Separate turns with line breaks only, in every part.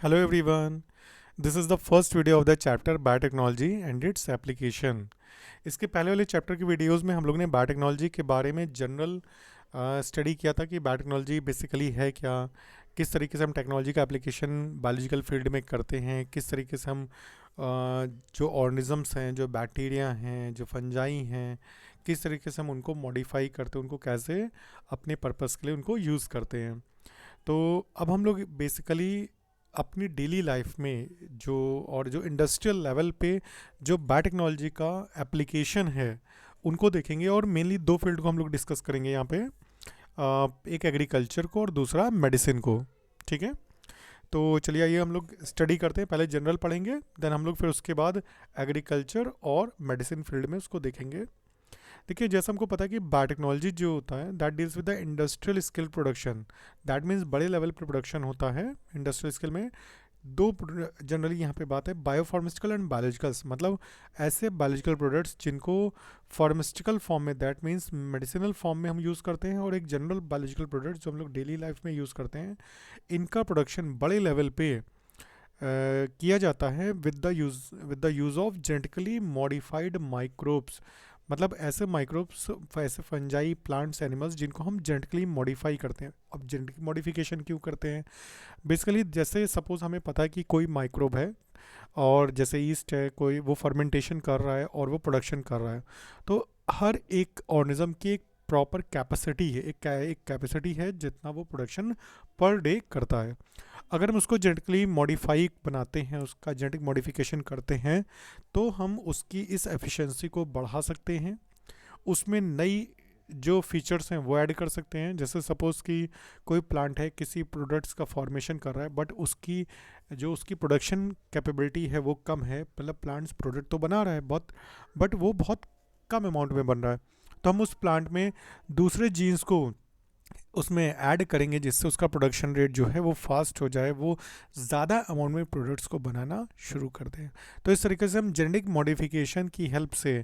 Hello everyone. This is the first video of the chapter Biotechnology and its application. इसके पहले वाले chapter की videos में हम लोग ने बायोटेक्नोलॉजी के बारे में जनरल स्टडी किया था कि बायोटेक्नोलॉजी बेसिकली है क्या, किस तरीके से हम टेक्नोलॉजी का एप्लीकेशन बायोलॉजिकल फील्ड में करते हैं, किस तरीके से हम जो ऑर्गेनिजम्स हैं, जो बैक्टीरिया हैं, जो फंजाई हैं, किस तरीके से हम उनको मॉडिफाई करते हैं, उनको कैसे अपने पर्पस के लिए उनको यूज़ करते हैं। तो अब हम लोग बेसिकली अपनी डेली लाइफ में जो इंडस्ट्रियल लेवल पे जो बायोटेक्नोलॉजी का एप्लीकेशन है उनको देखेंगे, और मेनली दो फील्ड को हम लोग डिस्कस करेंगे यहाँ पे। एक एग्रीकल्चर को और दूसरा मेडिसिन को। ठीक है, तो चलिए आइए हम लोग स्टडी करते हैं। पहले जनरल पढ़ेंगे, देन हम लोग फिर उसके बाद एग्रीकल्चर और मेडिसिन फील्ड में उसको देखेंगे। देखिए, जैसा हमको पता है कि बायोटेक्नोलॉजी जो होता है that deals with the industrial scale production. That means बड़े लेवल पर प्रोडक्शन होता है इंडस्ट्रियल स्केल में। दो जनरली यहाँ पे बात है, बायोफार्मास्यूटिकल एंड बायोलॉजिकल्स, मतलब ऐसे बायोलॉजिकल प्रोडक्ट्स जिनको फार्मास्यूटिकल फॉर्म में, दैट मीन्स मेडिसिनल फॉर्म में हम यूज़ करते हैं, और एक जनरल बायोलॉजिकल प्रोडक्ट्स जो हम लोग डेली लाइफ में यूज़ करते हैं, इनका प्रोडक्शन बड़े लेवल पे किया जाता है with the use of genetically modified microbes. मतलब ऐसे माइक्रोब्स, ऐसे फंजाई प्लांट्स, एनिमल्स जिनको हम जेनेटिकली मॉडिफाई करते हैं। अब जेनेटिक मॉडिफिकेशन क्यों करते हैं? बेसिकली जैसे सपोज हमें पता है कि कोई माइक्रोब है और जैसे ईस्ट है, कोई वो फर्मेंटेशन कर रहा है और वो प्रोडक्शन कर रहा है, तो हर एक ऑर्गेनिज्म की एक प्रॉपर कैपेसिटी है, एक कैपेसिटी है जितना वो प्रोडक्शन पर डे करता है। अगर हम उसको जेनेटिकली मॉडिफाई बनाते हैं, उसका जेनेटिक मॉडिफिकेशन करते हैं, तो हम उसकी इस एफिशिएंसी को बढ़ा सकते हैं, उसमें नई जो फीचर्स हैं वो ऐड कर सकते हैं। जैसे सपोज़ कि कोई प्लांट है, किसी प्रोडक्ट्स का फॉर्मेशन कर रहा है, बट उसकी प्रोडक्शन कैपेबिलिटी है वो कम है। मतलब प्लांट्स प्रोडक्ट तो बना रहा है बहुत, बट वो बहुत कम अमाउंट में बन रहा है, तो हम उस प्लांट में दूसरे जीन्स को उसमें ऐड करेंगे जिससे उसका प्रोडक्शन रेट जो है वो फास्ट हो जाए, वो ज़्यादा अमाउंट में प्रोडक्ट्स को बनाना शुरू कर दें। तो इस तरीके से हम जेनेटिक मॉडिफिकेशन की हेल्प से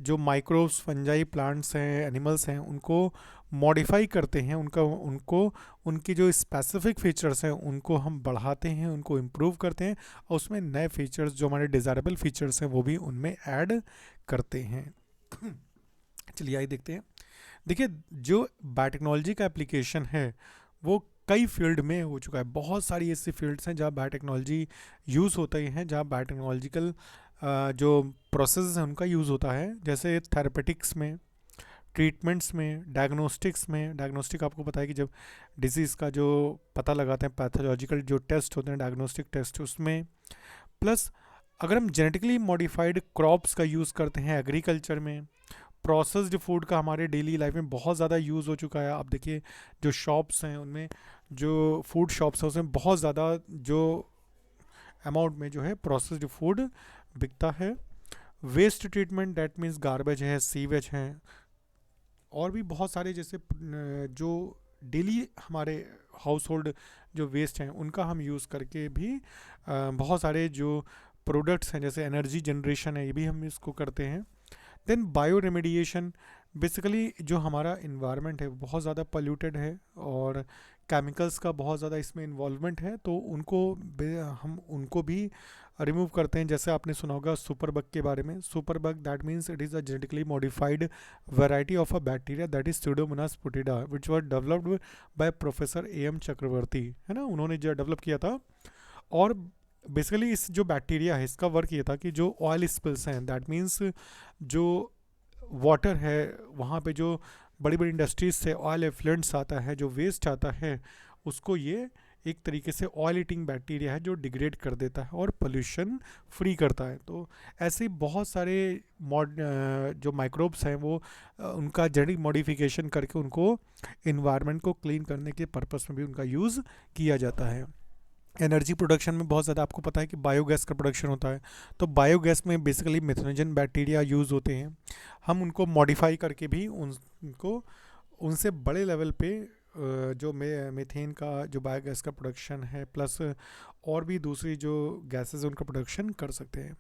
जो माइक्रोब्स, फंजाई प्लांट्स हैं, एनिमल्स हैं, उनको मॉडिफाई करते हैं, उनकी जो स्पेसिफिक फीचर्स हैं उनको हम बढ़ाते हैं, उनको इम्प्रूव करते हैं, और उसमें नए फीचर्स जो हमारे डिज़ायरेबल फीचर्स हैं वो भी उनमें ऐड करते हैं। चलिए आइए देखते हैं। देखिए, जो बायोटेक्नोलॉजी का एप्लीकेशन है वो कई फील्ड में हो चुका है। बहुत सारी ऐसी फील्ड्स हैं जहाँ बायोटेक्नोलॉजी यूज़ होते हैं, जहाँ बायोटेक्नोलॉजिकल जो प्रोसेस हैं उनका यूज़ होता है। जैसे थेरेपेटिक्स में, ट्रीटमेंट्स में, डायग्नोस्टिक्स में। डायग्नोस्टिक आपको पता है कि जब डिजीज़ का जो पता लगाते हैं, पैथोलॉजिकल जो टेस्ट होते हैं, डायग्नोस्टिक टेस्ट, उसमें। प्लस अगर हम जेनेटिकली मॉडिफाइड क्रॉप्स का यूज़ करते हैं एग्रीकल्चर में। प्रोसेस्ड फूड का हमारे डेली लाइफ में बहुत ज़्यादा यूज़ हो चुका है। आप देखिए, जो शॉप्स हैं उनमें, जो फूड शॉप्स हैं उसमें बहुत ज़्यादा जो अमाउंट में जो है प्रोसेस्ड फूड बिकता है। Waste treatment, that means garbage है, सीवेज हैं, और भी बहुत सारे जैसे जो डेली हमारे हाउस होल्ड जो वेस्ट हैं उनका हम यूज़ करके भी बहुत सारे जो प्रोडक्ट्स हैं, जैसे एनर्जी जनरेशन है, ये भी हम इसको करते हैं। देन बायो रेमेडिएशन, बेसिकली जो हमारा इन्वायरमेंट है वो बहुत ज़्यादा पोल्यूटेड है और केमिकल्स का बहुत ज़्यादा इसमें इन्वॉल्वमेंट है, तो हम उनको भी रिमूव करते हैं। जैसे आपने सुना होगा सुपर बग के बारे में। Super bug, that means it is a genetically modified variety of a bacteria that is pseudomonas putida which was developed by professor AM Chakrabarty, है ना, उन्होंने जो डेवलप किया था। और बेसिकली इस जो बैक्टीरिया है इसका वर्क ये था कि जो ऑयल स्पिल्स हैं, दैट मीन्स जो वाटर है वहाँ पे जो बड़ी बड़ी इंडस्ट्रीज से ऑयल एफ्लुएंट्स आता है, जो वेस्ट आता है, उसको ये एक तरीके से ऑयल ईटिंग बैक्टीरिया है जो डिग्रेड कर देता है और पोल्यूशन फ्री करता है। तो ऐसे बहुत सारे जो माइक्रोब्स हैं वो उनका जेनेटिक मॉडिफिकेशन करके उनको इन्वायरमेंट को क्लीन करने के पर्पस में भी उनका यूज़ किया जाता है। एनर्जी प्रोडक्शन में बहुत ज़्यादा आपको पता है कि बायोगैस का प्रोडक्शन होता है, तो बायोगैस में बेसिकली मिथेनोजन बैक्टीरिया यूज़ होते हैं। हम उनको मॉडिफाई करके भी उनको उनसे बड़े लेवल पे जो मीथेन का जो बायोगैस का प्रोडक्शन है, प्लस और भी दूसरी जो गैसेस हैं उनका प्रोडक्शन कर सकते हैं।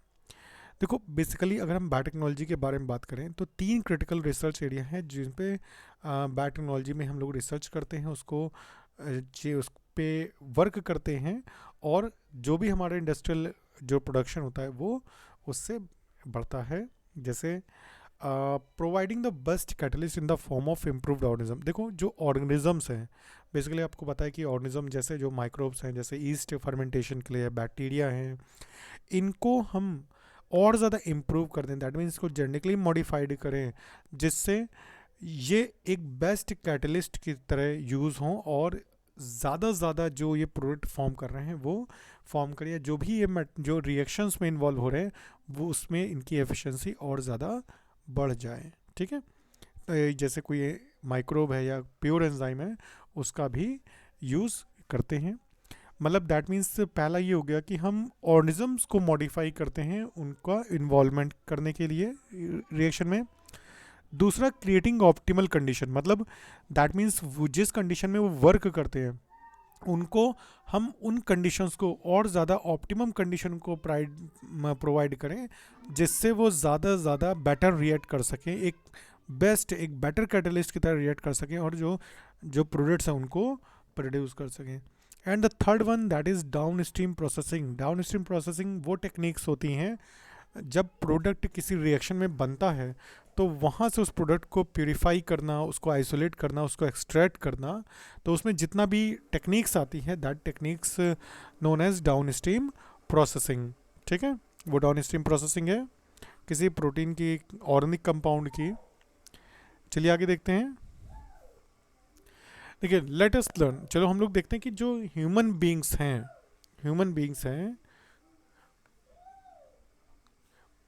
देखो, बेसिकली अगर हम बायोटेक्नोलॉजी के बारे में बात करें तो 3 क्रिटिकल रिसर्च एरिया हैं जिन पे बायोटेक्नोलॉजी में हम लोग रिसर्च करते हैं, उस पे वर्क करते हैं, और जो भी हमारा इंडस्ट्रियल जो प्रोडक्शन होता है वो उससे बढ़ता है। जैसे providing the best catalyst in the form of improved organism. देखो जो ऑर्गेनिजम्स हैं, बेसिकली आपको पता है कि ऑर्गेनिज्म जैसे जो माइक्रोब्स हैं, जैसे ईस्ट फर्मेंटेशन के लिए बैक्टीरिया हैं, इनको हम और ज़्यादा इम्प्रूव कर दें, दैट मीन्स इसको जेनेटिकली मॉडिफाइड करें, जिससे ये एक बेस्ट कैटलिस्ट की तरह यूज़ हों और ज़्यादा से ज़्यादा जो ये प्रोडक्ट फॉर्म कर रहे हैं वो फॉर्म करिए, जो भी ये जो रिएक्शंस में इन्वॉल्व हो रहे हैं वो उसमें इनकी एफिशिएंसी और ज़्यादा बढ़ जाए। ठीक है, तो जैसे कोई माइक्रोब है या प्योर एंजाइम है उसका भी यूज़ करते हैं। मतलब दैट मीन्स पहला ये हो गया कि हम ऑर्गेनिजम्स को मॉडिफाई करते हैं उनका इन्वॉल्वमेंट करने के लिए रिएक्शन में। दूसरा, क्रिएटिंग ऑप्टिमल कंडीशन, मतलब दैट मीन्स जिस कंडीशन में वो वर्क करते हैं उनको हम उन कंडीशंस को और ज़्यादा ऑप्टिमम कंडीशन को प्रोवाइड करें, जिससे वो ज़्यादा से ज़्यादा बेटर रिएक्ट कर सकें, एक बेस्ट एक बेटर कैटलिस्ट की तरह रिएक्ट कर सकें और जो जो प्रोडक्ट्स हैं उनको प्रोड्यूस कर सकें। And the third one that is down stream processing. Down stream processing वो टेक्निक्स होती हैं जब प्रोडक्ट किसी रिएक्शन में बनता है तो वहाँ से उस प्रोडक्ट को प्यूरिफाई करना, उसको आइसोलेट करना, उसको एक्सट्रैक्ट करना, तो उसमें जितना भी टेक्निक्स आती है that techniques known as downstream processing. ठीक है, वो डाउन स्ट्रीम प्रोसेसिंग है किसी प्रोटीन की, ऑर्गेनिक कंपाउंड की। चलिए आगे देखते हैं। देखिए लेट अस लर्न, चलो हम लोग देखते हैं कि जो ह्यूमन बींग्स हैं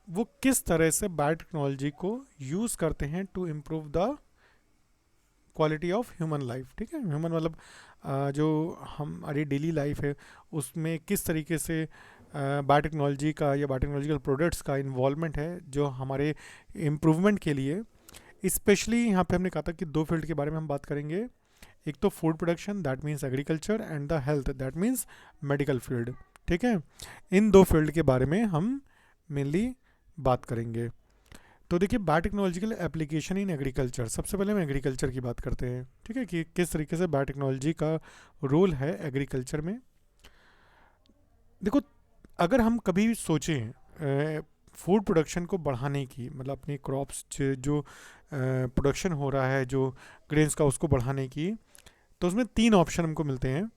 वो किस तरह से बायोटेक्नोलॉजी को यूज़ करते हैं to improve the quality of human life. ठीक है, ह्यूमन मतलब जो हमारी डेली लाइफ है उसमें किस तरीके से बायोटेक्नोलॉजी का या बायोटेक्नोलॉजिकल प्रोडक्ट्स का इन्वॉल्वमेंट है जो हमारे इम्प्रूवमेंट के लिए। स्पेशली यहाँ पे हमने कहा था कि दो फील्ड के बारे में हम बात करेंगे, एक तो food production that means agriculture and the health that means medical field. ठीक है, इन दो फील्ड के बारे में हम मेनली बात करेंगे। तो देखिए बायोटेक्नोलॉजिकल एप्लीकेशन इन एग्रीकल्चर, सबसे पहले हम एग्रीकल्चर की बात करते हैं। ठीक है, कि किस तरीके से बायोटेक्नोलॉजी का रोल है एग्रीकल्चर में। देखो अगर हम कभी सोचें फूड प्रोडक्शन को बढ़ाने की, मतलब अपनी क्रॉप्स जो प्रोडक्शन हो रहा है जो ग्रेन्स का उसको बढ़ाने की, तो उसमें तीन ऑप्शन हमको मिलते हैं।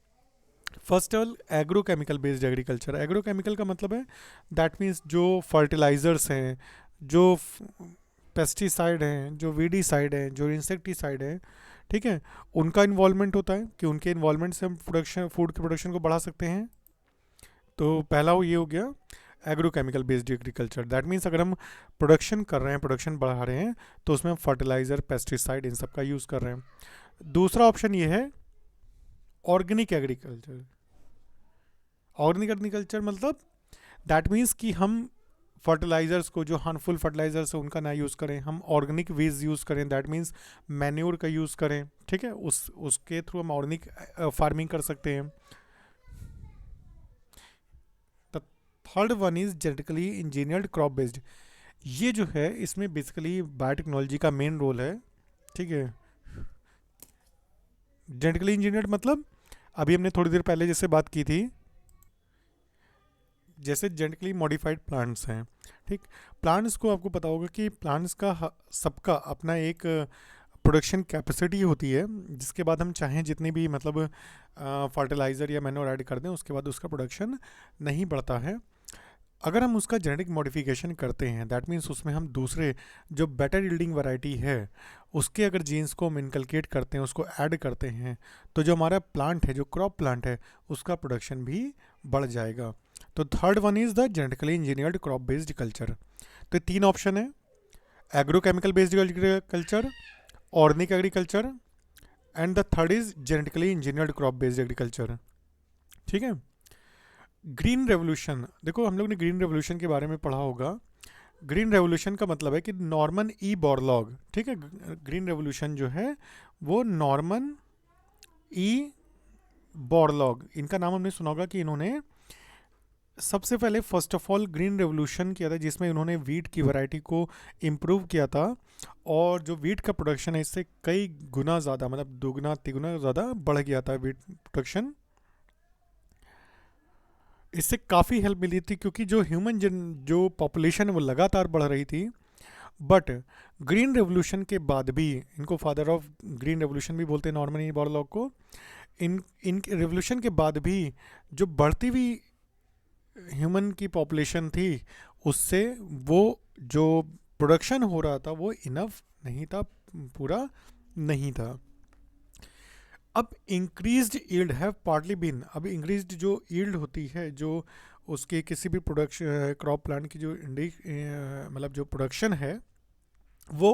First all agrochemical based agriculture. Agrochemical का मतलब है दैट मीन्स जो फर्टिलाइजर्स हैं, जो पेस्टिसाइड हैं, जो वीडीसाइड हैं, जो इंसेक्टिसाइड हैं, ठीक है, उनका इन्वॉल्वमेंट होता है कि उनके इन्वॉल्वमेंट से हम फूड के प्रोडक्शन को बढ़ा सकते हैं। तो पहला वो ये हो गया agrochemical based agriculture. That means अगर हम प्रोडक्शन कर रहे हैं, प्रोडक्शन बढ़ा रहे हैं, तो उसमें हम फर्टिलाइज़र, पेस्टिसाइड इन सब का यूज़ कर रहे हैं। दूसरा ऑप्शन ये है ऑर्गेनिक एग्रीकल्चर। ऑर्गेनिक एग्रीकल्चर मतलब दैट मीन्स कि हम फर्टिलाइजर्स को, जो हार्मफुल फर्टिलाइजर्स है उनका ना यूज़ करें, हम ऑर्गेनिक वेज यूज़ करें, दैट मीन्स मैन्योर का यूज़ करें। ठीक है, उसके थ्रू हम ऑर्गेनिक फार्मिंग कर सकते हैं। The third one is genetically engineered crop based. ये जो है इसमें बेसिकली बायोटेक्नोलॉजी का मेन रोल है। ठीक है, जेनेटिकली इंजीनियर्ड मतलब अभी हमने थोड़ी देर पहले जैसे बात की थी, जैसे जेनेटिकली मॉडिफाइड प्लांट्स हैं। ठीक, प्लांट्स को आपको पता होगा कि प्लांट्स का सबका अपना एक प्रोडक्शन कैपेसिटी होती है, जिसके बाद हम चाहें जितनी भी मतलब फर्टिलाइज़र या मैन्योर ऐड कर दें उसके बाद उसका प्रोडक्शन नहीं बढ़ता है। अगर हम उसका जेनेटिक मॉडिफिकेशन करते हैं दैट मीन्स उसमें हम दूसरे जो बेटर यील्डिंग वैरायटी है उसके अगर जीन्स को हम इनकलकेट करते हैं, उसको ऐड करते हैं, तो जो हमारा प्लांट है, जो क्रॉप प्लांट है, उसका प्रोडक्शन भी बढ़ जाएगा। तो third one is the genetically engineered crop based culture. तो ये तीन ऑप्शन है, agrochemical based agriculture, organic agriculture and the third is genetically engineered crop based agriculture. ठीक है, ग्रीन रेवोल्यूशन। देखो हम लोग ने ग्रीन रेवोल्यूशन के बारे में पढ़ा होगा। ग्रीन रेवोल्यूशन का मतलब है कि नॉर्मन ई बोरलॉग, ठीक है, ग्रीन रेवोल्यूशन जो है वो नॉर्मन ई बोरलॉग, इनका नाम हमने सुना होगा कि इन्होंने सबसे पहले first of all green revolution किया था, जिसमें उन्होंने वीट की वैरायटी को इम्प्रूव किया था और जो वीट का प्रोडक्शन है इससे कई गुना ज़्यादा, मतलब 2 गुना 3 गुना ज़्यादा बढ़ गया था वीट प्रोडक्शन। इससे काफ़ी हेल्प मिली थी क्योंकि जो जो पॉपुलेशन है वो लगातार बढ़ रही थी। बट ग्रीन रेवोल्यूशन के बाद भी, इनको फादर ऑफ ग्रीन रेवोल्यूशन भी बोलते हैं नॉर्मनी बोरलॉग को, इन रेवोल्यूशन के बाद भी जो बढ़ती हुई ह्यूमन की पॉपुलेशन थी, उससे वो जो प्रोडक्शन हो रहा था वो इनफ नहीं था, पूरा नहीं था। अब increased yield have partly been, अब इंक्रीज्ड जो यील्ड होती है, जो उसके किसी भी प्रोडक्शन क्रॉप प्लांट की जो मतलब जो प्रोडक्शन है वो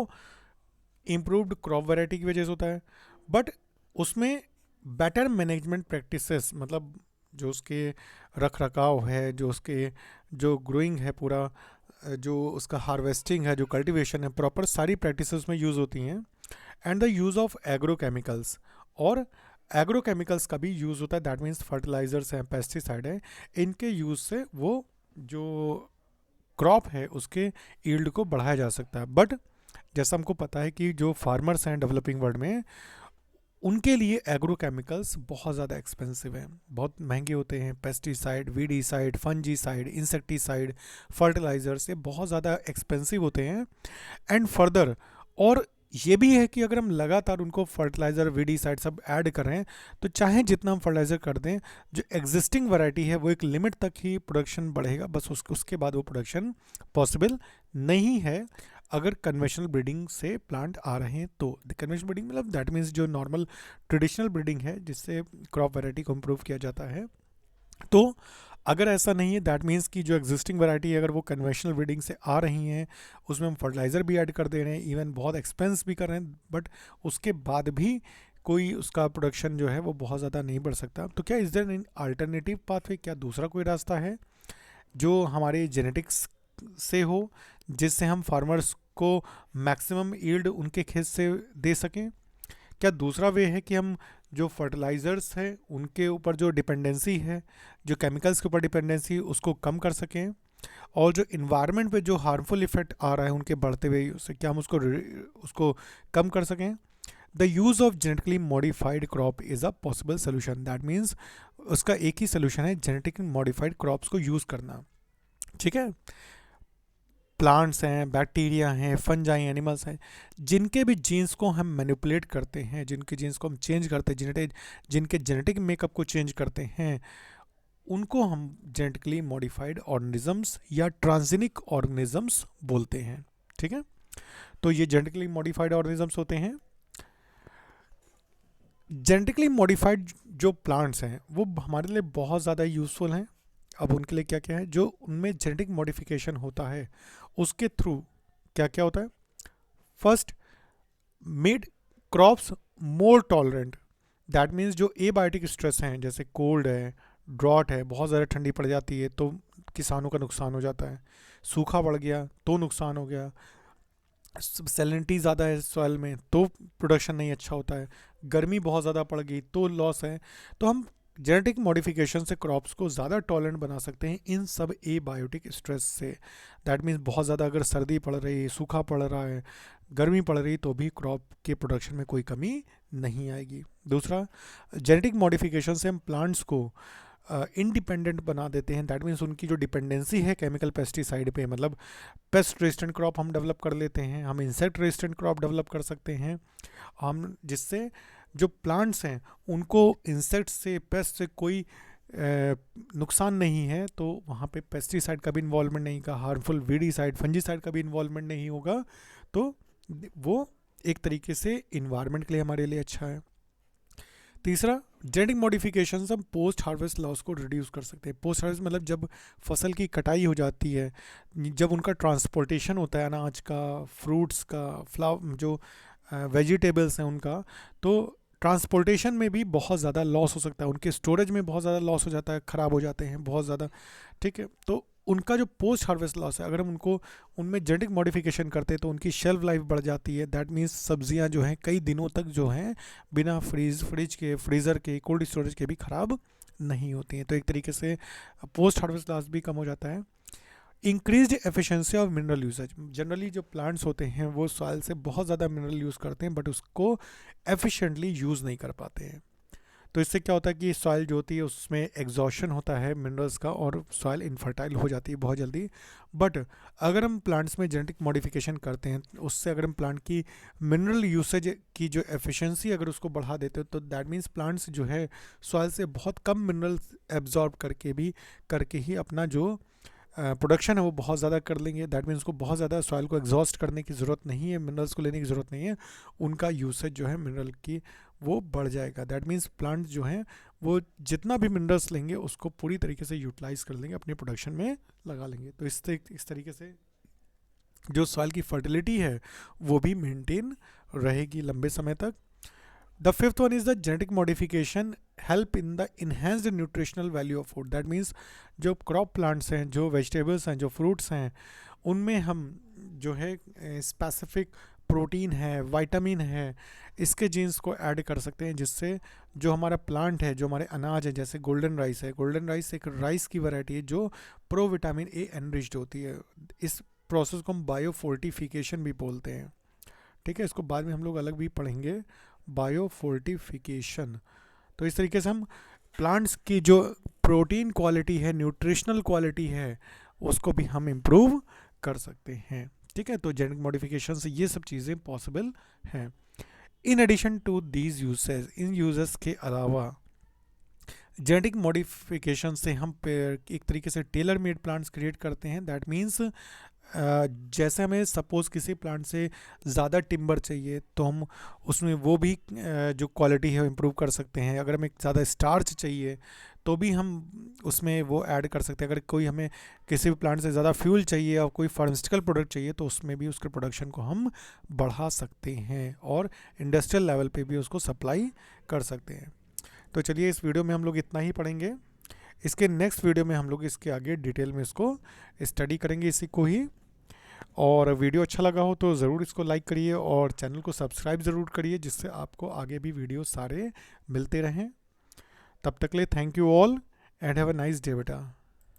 इम्प्रूव्ड क्रॉप वैरायटी की वजह से होता है। बट उसमें बेटर मैनेजमेंट प्रैक्टिसेस, मतलब जो उसके रख रखाव है, जो उसके जो ग्रोइंग है पूरा, जो उसका हार्वेस्टिंग है, जो कल्टीवेशन है, प्रॉपर सारी प्रैक्टिसेस में यूज़ होती हैं। And the use of agrochemicals, और एग्रोकेमिकल्स का भी यूज़ होता है, दैट मीन्स फर्टिलाइजर्स हैं, पेस्टिसाइड है, इनके यूज़ से वो जो क्रॉप है उसके यील्ड को बढ़ाया जा सकता है। बट जैसा हमको पता है कि जो फार्मर्स हैं डेवलपिंग वर्ल्ड में, उनके लिए एग्रोकेमिकल्स बहुत ज़्यादा एक्सपेंसिव हैं, बहुत महंगे होते हैं। Pesticide, weedicide, fungicide, insecticide, fertilisers, ये बहुत ज़्यादा एक्सपेंसिव होते हैं। एंड फर्दर, और ये भी है कि अगर हम लगातार उनको फर्टिलाइज़र, वीडीसाइड सब ऐड कर रहे हैं, तो चाहे जितना हम फर्टिलाइज़र कर दें, जो एग्जिस्टिंग वैरायटी है वो एक लिमिट तक ही प्रोडक्शन बढ़ेगा, बस उसके बाद वो प्रोडक्शन पॉसिबल नहीं है अगर कन्वेंशनल ब्रीडिंग से प्लांट आ रहे हैं। तो कन्वेंशनल ब्रीडिंग मतलब दैट मीन्स जो नॉर्मल ट्रेडिशनल ब्रीडिंग है जिससे क्रॉप वैरायटी को इम्प्रूव किया जाता है। तो अगर ऐसा नहीं है, दैट मीन्स कि जो एग्जिस्टिंग वैरायटी है अगर वो कन्वेंशनल ब्रीडिंग से आ रही हैं, उसमें हम फर्टिलाइज़र भी ऐड कर दे रहे हैं, इवन बहुत एक्सपेंस भी कर रहे हैं, बट उसके बाद भी कोई उसका प्रोडक्शन जो है वो बहुत ज़्यादा नहीं बढ़ सकता। तो क्या is there an alternative pathway, क्या दूसरा कोई रास्ता है जो हमारे जेनेटिक्स से हो, जिससे हम फार्मर्स को मैक्सिमम यील्ड उनके खेत से दे सकें? क्या दूसरा वे है कि हम जो फर्टिलाइज़र्स है उनके ऊपर जो डिपेंडेंसी है, जो केमिकल्स के ऊपर डिपेंडेंसी, उसको कम कर सकें, और जो इन्वायरमेंट पे जो हार्मफुल इफेक्ट आ रहा है उनके बढ़ते हुए उससे, क्या हम उसको कम कर सकें? The use of genetically modified crop is a possible solution, that means उसका एक ही सोल्यूशन है, जेनेटिकली मॉडिफाइड क्रॉप्स को यूज़ करना। ठीक है, प्लांट्स हैं, बैक्टीरिया हैं, फंजाई, एनिमल्स हैं, जिनके भी जीन्स को हम मैनिपुलेट करते हैं, जिनके जीन्स को हम चेंज करते हैं, जिनके जेनेटिक मेकअप को चेंज करते हैं, उनको हम जेनेटिकली मॉडिफाइड ऑर्गेनिजम्स या ट्रांसजेनिक ऑर्गेनिजम्स बोलते हैं। ठीक है, तो ये जेनेटिकली मॉडिफाइड ऑर्गेनिजम्स होते हैं। जेनेटिकली मॉडिफाइड जो प्लांट्स हैं वो हमारे लिए बहुत ज़्यादा यूज़फुल हैं। अब उनके लिए क्या क्या है, जो उनमें जेनेटिक मॉडिफिकेशन होता है उसके थ्रू क्या क्या होता है? First, made crops more tolerant, that means जो एबायोटिक स्ट्रेस हैं, जैसे कोल्ड है, ड्रॉट है, बहुत ज़्यादा ठंडी पड़ जाती है तो किसानों का नुकसान हो जाता है, सूखा पड़ गया तो नुकसान हो गया, सैलिनिटी ज़्यादा है सॉइल में तो प्रोडक्शन नहीं अच्छा होता है, गर्मी बहुत ज़्यादा पड़ गई तो लॉस है। तो हम जेनेटिक मॉडिफिकेशन से क्रॉप्स को ज़्यादा टॉलरेंट बना सकते हैं इन सब एबायोटिक स्ट्रेस से। दैट मीन्स बहुत ज़्यादा अगर सर्दी पड़ रही है, सूखा पड़ रहा है, गर्मी पड़ रही, तो भी क्रॉप के प्रोडक्शन में कोई कमी नहीं आएगी। दूसरा, जेनेटिक मॉडिफिकेशन से हम प्लांट्स को इंडिपेंडेंट बना देते हैं, दैट मीन्स उनकी जो डिपेंडेंसी है केमिकल पेस्टिसाइड पे, मतलब पेस्ट रेजिस्टेंट क्रॉप हम डेवलप कर लेते हैं, हम इंसेक्ट रेजिस्टेंट क्रॉप डेवलप कर सकते हैं, हम जिससे जो प्लांट्स हैं उनको इंसेक्ट से, पेस्ट से कोई नुकसान नहीं है, तो वहाँ पे पेस्टिसाइड का भी इन्वॉल्वमेंट नहीं का, हार्मफुल वीडीसाइड, फंजीसाइड का भी इन्वॉल्वमेंट नहीं होगा, तो वो एक तरीके से इन्वायरमेंट के लिए हमारे लिए अच्छा है। तीसरा, जेनेटिक मॉडिफिकेशन हम पोस्ट हार्वेस्ट लॉस को रिड्यूस कर सकते हैं। पोस्ट हार्वेस्ट मतलब जब फसल की कटाई हो जाती है, जब उनका ट्रांसपोर्टेशन होता है अनाज का, फ्रूट्स का, जो वेजिटेबल्स हैं उनका, तो ट्रांसपोर्टेशन में भी बहुत ज़्यादा लॉस हो सकता है, उनके स्टोरेज में बहुत ज़्यादा लॉस हो जाता है, ख़राब हो जाते हैं बहुत ज़्यादा। ठीक है, तो उनका जो पोस्ट हार्वेस्ट लॉस है, अगर हम उनको उनमें जेनेटिक मॉडिफिकेशन करते हैं तो उनकी शेल्फ लाइफ बढ़ जाती है, दैट मीन्स सब्जियां जो हैं कई दिनों तक जो हैं बिना फ्रीज़र के, कोल्ड स्टोरेज के भी ख़राब नहीं होती हैं। तो एक तरीके से पोस्ट हार्वेस्ट लॉस भी कम हो जाता है। Increased efficiency of mineral usage, generally जो प्लांट्स होते हैं वो सॉइल से बहुत ज़्यादा मिनरल यूज़ करते हैं बट उसको एफिशिएंटली यूज़ नहीं कर पाते हैं। तो इससे क्या होता है कि सॉइल जो होती है उसमें एग्जॉशन होता है मिनरल्स का और सॉइल इनफर्टाइल हो जाती है बहुत जल्दी। बट अगर हम प्लांट्स में जेनेटिक मॉडिफिकेशन करते हैं, उससे अगर हम प्लांट की मिनरल यूसेज की जो एफिशिएंसी अगर उसको बढ़ा देते हो, तो दैट मीन्स प्लांट्स जो है सॉइल से बहुत कम मिनरल्स एब्जॉर्ब करके ही अपना जो प्रोडक्शन है वो बहुत ज़्यादा कर लेंगे। दैट मीन्स को बहुत ज़्यादा सॉइल को एग्जॉस्ट करने की ज़रूरत नहीं है, मिनरल्स को लेने की ज़रूरत नहीं है, उनका यूसेज जो है मिनरल की वो बढ़ जाएगा। दैट मीन्स प्लांट जो हैं वो जितना भी मिनरल्स लेंगे उसको पूरी तरीके से यूटिलाइज कर लेंगे, अपने प्रोडक्शन में लगा लेंगे। तो इस तरीके से जो सॉइल की फर्टिलिटी है वो भी मेंटेन रहेगी लंबे समय तक। The fifth one is the genetic modification help in the enhanced nutritional value of food. That means जो क्रॉप प्लांट्स हैं, जो वेजिटेबल्स हैं, जो फ्रूट्स हैं, उनमें हम जो है स्पेसिफिक प्रोटीन है, विटामिन है, इसके जीन्स को ऐड कर सकते हैं, जिससे जो हमारा प्लांट है, जो हमारे अनाज है, जैसे गोल्डन राइस है, गोल्डन राइस एक राइस की वैरायटी है जो प्रो विटामिन ए एनरिच्ड होती है। इस प्रोसेस को हम बायोफोर्टिफिकेशन भी बोलते हैं। ठीक है, इसको बाद में हम लोग अलग भी पढ़ेंगे, बायोफोर्टिफिकेशन। तो इस तरीके से हम प्लांट्स की जो प्रोटीन क्वालिटी है, न्यूट्रिशनल क्वालिटी है, उसको भी हम इम्प्रूव कर सकते हैं। ठीक है, तो जेनेटिक मॉडिफिकेशन से ये सब चीज़ें पॉसिबल हैं। In addition to these uses, इन यूजेस के अलावा जेनेटिक मॉडिफिकेशन से हम एक तरीके से टेलर मेड प्लांट्स क्रिएट करते हैं। दैट मीन्स जैसे हमें सपोज़ किसी प्लांट से ज़्यादा टिम्बर चाहिए तो हम उसमें वो भी जो क्वालिटी है इम्प्रूव कर सकते हैं। अगर हमें ज़्यादा स्टार्च चाहिए तो भी हम उसमें वो ऐड कर सकते हैं। अगर कोई हमें किसी भी प्लांट से ज़्यादा फ्यूल चाहिए और कोई फार्मास्यूटिकल प्रोडक्ट चाहिए तो उसमें भी उसके प्रोडक्शन को हम बढ़ा सकते हैं और इंडस्ट्रियल लेवल पे भी उसको सप्लाई कर सकते हैं। तो चलिए, इस वीडियो में हम लोग इतना ही पढ़ेंगे। इसके नेक्स्ट वीडियो में हम लोग इसके आगे डिटेल में इसको स्टडी करेंगे, इसी को ही। और वीडियो अच्छा लगा हो तो ज़रूर इसको लाइक करिए और चैनल को सब्सक्राइब ज़रूर करिए, जिससे आपको आगे भी वीडियो सारे मिलते रहें। तब तक ले thank you all and have a nice day बेटा।